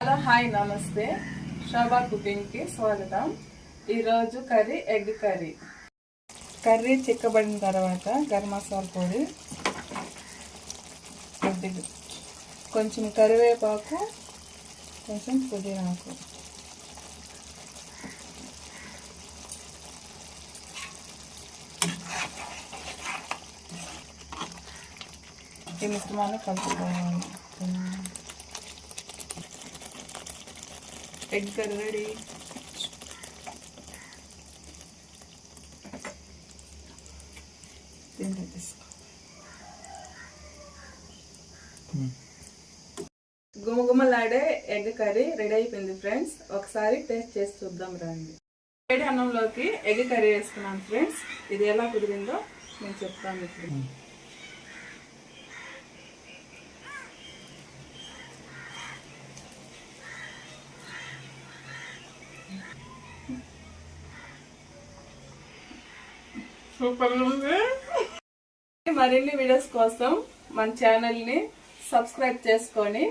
Hello hi నమస్తే శోభా cooking కి స్వాగతం. ఈరోజు కర్రీ ఎగ్ కర్రీ. కర్రీ చిక్కబడిన తర్వాత గరం మసాలా పొడి, కొంచెం కరివేపాకు, కొంచెం పుదీనాకు, ఈ మిశ్రమాన్ని కలుపుకోవాలి. Egg curry ready. గుమగుమలాడే ఎగ్ కర్రీ రెడీ అయిపోయింది ఫ్రెండ్స్. ఒకసారి టేస్ట్ చేసి చూద్దాం రండి. వేడి అన్నంలోకి ఎగ్ కర్రీ వేసుకున్నాను ఫ్రెండ్స్. ఇది ఎలా కుదిరిందో నేను చెప్తాను ఇప్పుడు. సూపర్ ఉంది. మరిన్ని వీడియోస్ కోసం మన ఛానల్ని సబ్స్క్రైబ్ చేసుకొని